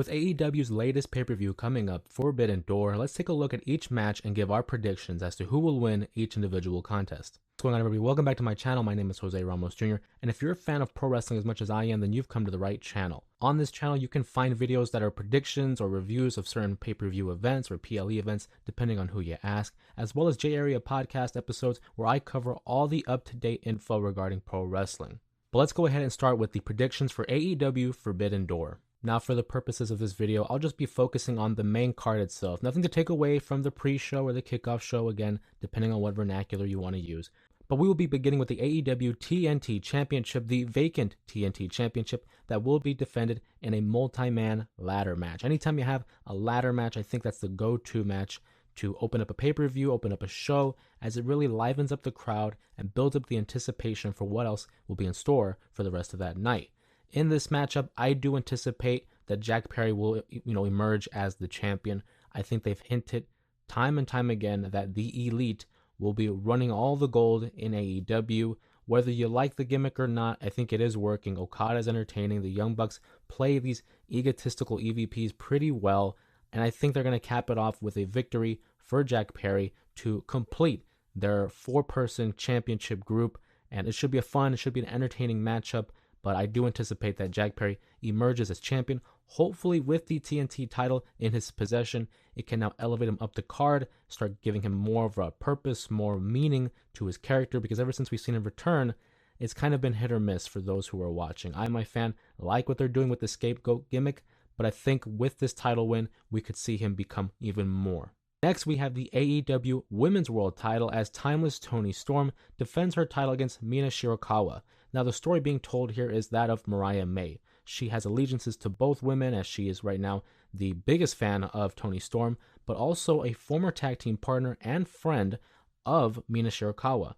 With AEW's latest pay-per-view coming up, Forbidden Door, let's take a look at each match and give our predictions as to who will win each individual contest. What's going on, everybody? Welcome back to my channel. My name is Jose Ramos Jr., and if you're a fan of pro wrestling as much as I am, then you've come to the right channel. On this channel, you can find videos that are predictions or reviews of certain pay-per-view events or PLE events, depending on who you ask, as well as J Area podcast episodes where I cover all the up-to-date info regarding pro wrestling. But let's go ahead and start with the predictions for AEW Forbidden Door. Now, for the purposes of this video, I'll just be focusing on the main card itself. Nothing to take away from the pre-show or the kickoff show, again, depending on what vernacular you want to use. But we will be beginning with the AEW TNT Championship, the vacant TNT Championship that will be defended in a multi-man ladder match. Anytime you have a ladder match, I think that's the go-to match to open up a pay-per-view, open up a show, as it really livens up the crowd and builds up the anticipation for what else will be in store for the rest of that night. In this matchup, I do anticipate that Jack Perry will, emerge as the champion. I think they've hinted time and time again that the Elite will be running all the gold in AEW. Whether you like the gimmick or not, I think it is working. Okada's entertaining. The Young Bucks play these egotistical EVPs pretty well, and I think they're going to cap it off with a victory for Jack Perry to complete their four-person championship group, and it should be it should be an entertaining matchup. But I do anticipate that Jack Perry emerges as champion, hopefully with the TNT title in his possession. It can now elevate him up the card, start giving him more of a purpose, more meaning to his character, because ever since we've seen him return, it's kind of been hit or miss for those who are watching. I, my fan, like what they're doing with the scapegoat gimmick, but I think with this title win, we could see him become even more. Next, we have the AEW Women's World title as Timeless Toni Storm defends her title against Mina Shirakawa. Now, the story being told here is that of Mariah May. She has allegiances to both women, as she is right now the biggest fan of Toni Storm, but also a former tag team partner and friend of Mina Shirakawa.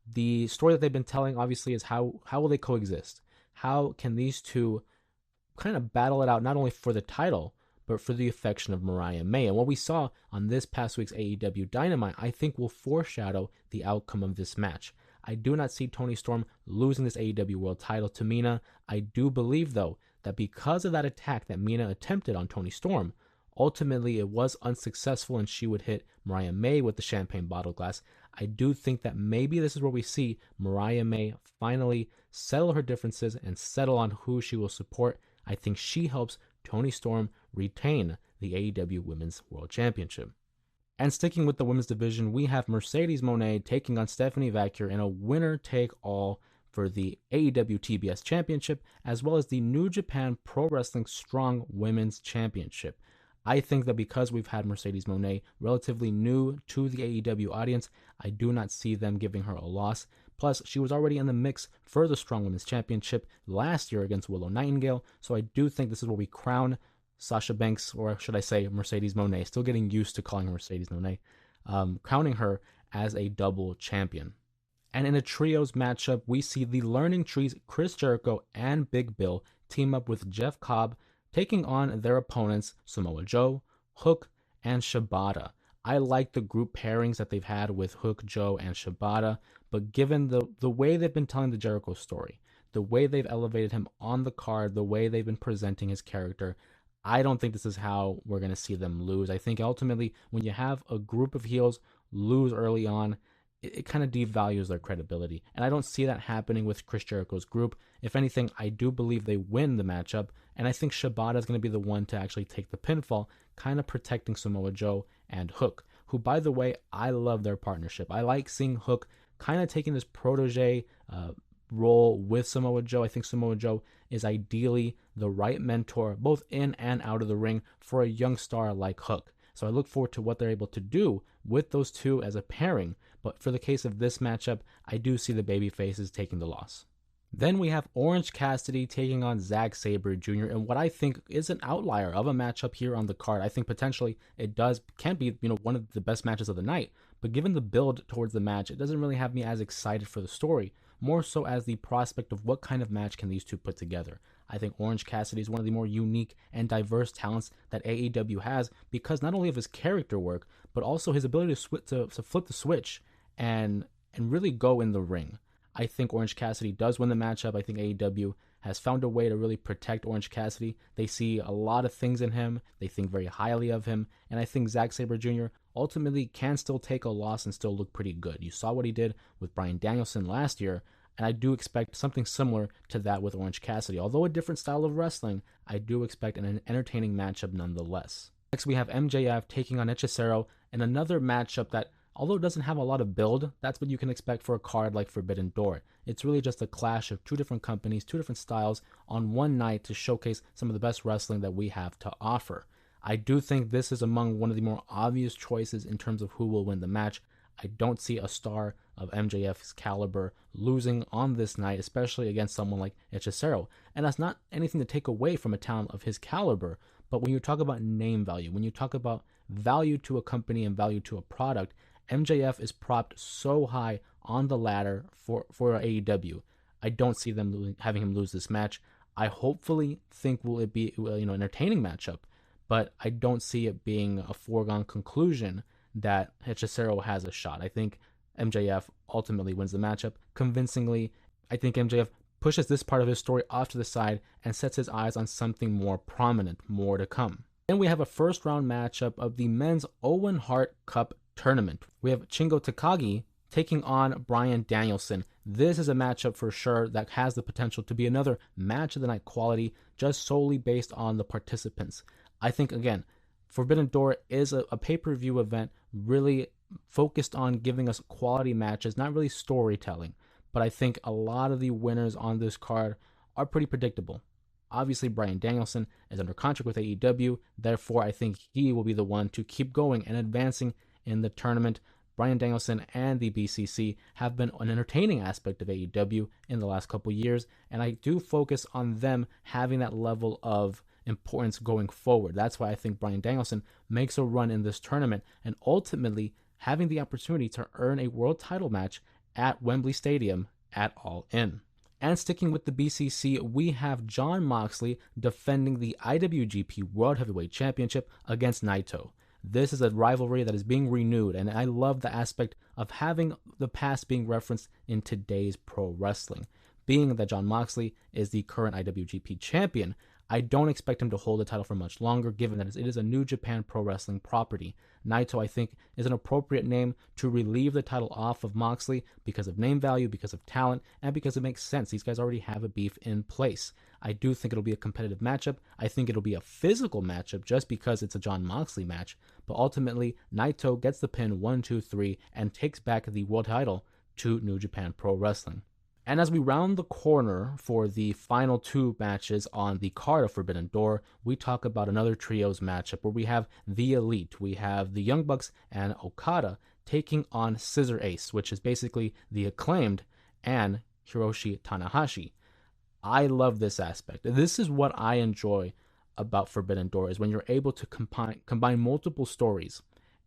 The story that they've been telling, obviously, is how will they coexist? How can these two kind of battle it out, not only for the title, but for the affection of Mariah May? And what we saw on this past week's AEW Dynamite, I think, will foreshadow the outcome of this match. I do not see Toni Storm losing this AEW World title to Mina. I do believe, though, that because of that attack that Mina attempted on Toni Storm, ultimately it was unsuccessful and she would hit Mariah May with the champagne bottle glass. I do think that maybe this is where we see Mariah May finally settle her differences and settle on who she will support. I think she helps Toni Storm retain the AEW Women's World Championship. And sticking with the women's division, we have Mercedes Moné taking on Stephanie Vaquer in a winner-take-all for the AEW TBS Championship, as well as the New Japan Pro Wrestling Strong Women's Championship. I think that because we've had Mercedes Moné relatively new to the AEW audience, I do not see them giving her a loss. Plus, she was already in the mix for the Strong Women's Championship last year against Willow Nightingale, so I do think this is where we crown Sasha Banks, or should I say Mercedes Moné, still getting used to calling her Mercedes Moné, crowning her as a double champion. And in a trios matchup, we see the Learning Trees, Chris Jericho and Big Bill team up with Jeff Cobb, taking on their opponents Samoa Joe, Hook, and Shibata. I like the group pairings that they've had with Hook, Joe, and Shibata, but given the way they've been telling the Jericho story, the way they've elevated him on the card, the way they've been presenting his character, I don't think this is how we're going to see them lose. I think ultimately when you have a group of heels lose early on, it kind of devalues their credibility. And I don't see that happening with Chris Jericho's group. If anything, I do believe they win the matchup. And I think Shibata is going to be the one to actually take the pinfall, kind of protecting Samoa Joe and Hook, who, by the way, I love their partnership. I like seeing Hook kind of taking this protege role with Samoa Joe. I think Samoa Joe is ideally the right mentor, both in and out of the ring, for a young star like Hook. So I look forward to what they're able to do with those two as a pairing. But for the case of this matchup, I do see the baby faces taking the loss. Then we have Orange Cassidy taking on Zack Sabre Jr. in what I think is an outlier of a matchup here on the card. I think potentially it can be one of the best matches of the night. But given the build towards the match, it doesn't really have me as excited for the story, more so as the prospect of what kind of match can these two put together. I think Orange Cassidy is one of the more unique and diverse talents that AEW has because not only of his character work, but also his ability to flip the switch and really go in the ring. I think Orange Cassidy does win the matchup. I think AEW has found a way to really protect Orange Cassidy. They see a lot of things in him. They think very highly of him. And I think Zack Sabre Jr. ultimately can still take a loss and still look pretty good. You saw what he did with Bryan Danielson last year, and I do expect something similar to that with Orange Cassidy. Although a different style of wrestling, I do expect an entertaining matchup nonetheless. Next, we have MJF taking on Hechicero in another matchup that, although it doesn't have a lot of build, that's what you can expect for a card like Forbidden Door. It's really just a clash of two different companies, two different styles on one night to showcase some of the best wrestling that we have to offer. I do think this is among one of the more obvious choices in terms of who will win the match. I don't see a star of MJF's caliber losing on this night, especially against someone like Hechicero. And that's not anything to take away from a talent of his caliber, but when you talk about name value, when you talk about value to a company and value to a product, MJF is propped so high on the ladder for AEW. I don't see them having him lose this match. I hopefully think will it be an entertaining matchup, but I don't see it being a foregone conclusion that Hechicero has a shot. I think MJF ultimately wins the matchup convincingly. I think MJF pushes this part of his story off to the side and sets his eyes on something more prominent, more to come. Then we have a first round matchup of the men's Owen Hart Cup tournament. We have Chingo Takagi taking on Bryan Danielson. This is a matchup for sure that has the potential to be another match of the night quality just solely based on the participants. I think, again, Forbidden Door is a pay-per-view event really focused on giving us quality matches, not really storytelling. But I think a lot of the winners on this card are pretty predictable. Obviously, Bryan Danielson is under contract with AEW. Therefore, I think he will be the one to keep going and advancing in the tournament. Bryan Danielson and the BCC have been an entertaining aspect of AEW in the last couple years, and I do focus on them having that level of importance going forward. That's why I think Bryan Danielson makes a run in this tournament and ultimately having the opportunity to earn a world title match at Wembley Stadium at All In. And sticking with the BCC, we have Jon Moxley defending the IWGP World Heavyweight Championship against Nito. This is a rivalry that is being renewed, and I love the aspect of having the past being referenced in today's pro wrestling. Being that Jon Moxley is the current IWGP champion, I don't expect him to hold the title for much longer, given that it is a New Japan Pro Wrestling property. Naito, I think, is an appropriate name to relieve the title off of Moxley because of name value, because of talent, and because it makes sense. These guys already have a beef in place. I do think it'll be a competitive matchup. I think it'll be a physical matchup just because it's a Jon Moxley match. But ultimately, Naito gets the pin 1-2-3 and takes back the world title to New Japan Pro Wrestling. And as we round the corner for the final two matches on the card of Forbidden Door, we talk about another trios matchup where we have the Elite. We have the Young Bucks and Okada taking on Scissor Ace, which is basically the Acclaimed and Hiroshi Tanahashi. I love this aspect. This is what I enjoy about Forbidden Door, is when you're able to combine multiple stories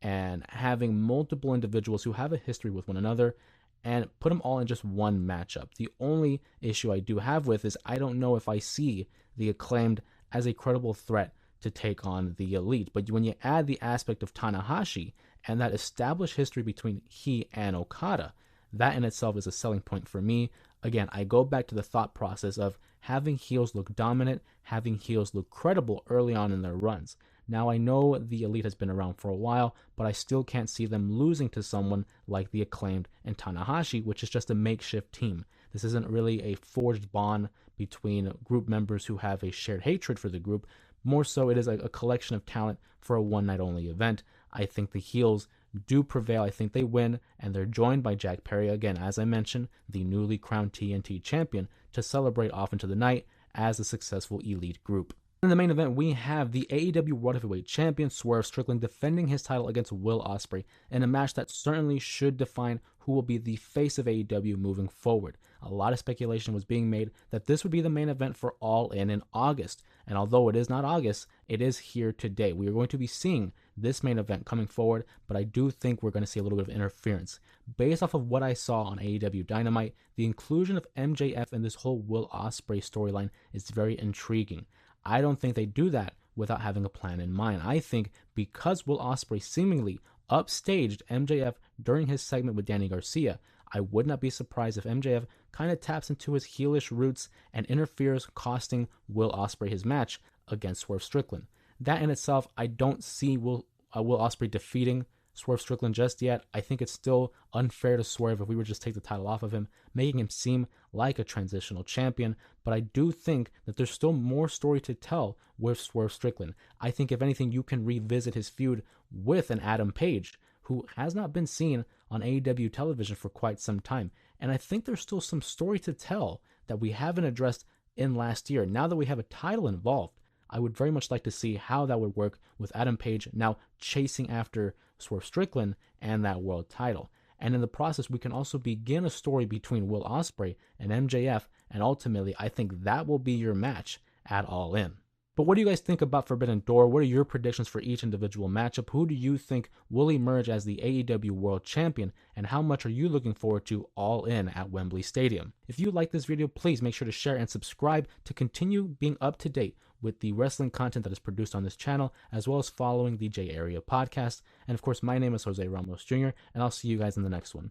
and having multiple individuals who have a history with one another and put them all in just one matchup. The only issue I do have with is I don't know if I see the Acclaimed as a credible threat to take on the Elite. But when you add the aspect of Tanahashi and that established history between he and Okada, that in itself is a selling point for me. Again, I go back to the thought process of having heels look dominant, having heels look credible early on in their runs. Now, I know the Elite has been around for a while, but I still can't see them losing to someone like the Acclaimed and Tanahashi, which is just a makeshift team. This isn't really a forged bond between group members who have a shared hatred for the group. More so, it is a collection of talent for a one-night-only event. I think the heels do prevail. I think they win, and they're joined by Jack Perry, again, as I mentioned, the newly crowned TNT champion, to celebrate off into the night as a successful Elite group. In the main event, we have the AEW World Heavyweight Champion Swerve Strickland defending his title against Will Osprey in a match that certainly should define who will be the face of AEW moving forward. A lot of speculation was being made that this would be the main event for All In August, and although it is not August, it is here today. We are going to be seeing this main event coming forward, but I do think we're going to see a little bit of interference. Based off of what I saw on AEW Dynamite, the inclusion of MJF in this whole Will Osprey storyline is very intriguing. I don't think they do that without having a plan in mind. I think because Will Osprey seemingly upstaged MJF during his segment with Danny Garcia, I would not be surprised if MJF kind of taps into his heelish roots and interferes, costing Will Osprey his match against Swerve Strickland. That in itself, I don't see Will Osprey defeating Swerve Strickland just yet. I think it's still unfair to Swerve if we were just take the title off of him, making him seem like a transitional champion. But I do think that there's still more story to tell with Swerve Strickland. I think if anything, you can revisit his feud with an Adam Page, who has not been seen on AEW television for quite some time. And I think there's still some story to tell that we haven't addressed in last year. Now that we have a title involved, I would very much like to see how that would work with Adam Page now chasing after Swerve Strickland and that world title. And in the process, we can also begin a story between Will Osprey and MJF, and ultimately, I think that will be your match at All In. But what do you guys think about Forbidden Door? What are your predictions for each individual matchup? Who do you think will emerge as the AEW World Champion? And how much are you looking forward to All In at Wembley Stadium? If you like this video, please make sure to share and subscribe to continue being up to date with the wrestling content that is produced on this channel, as well as following the J Area podcast. And of course, my name is Jose Ramos Jr., and I'll see you guys in the next one.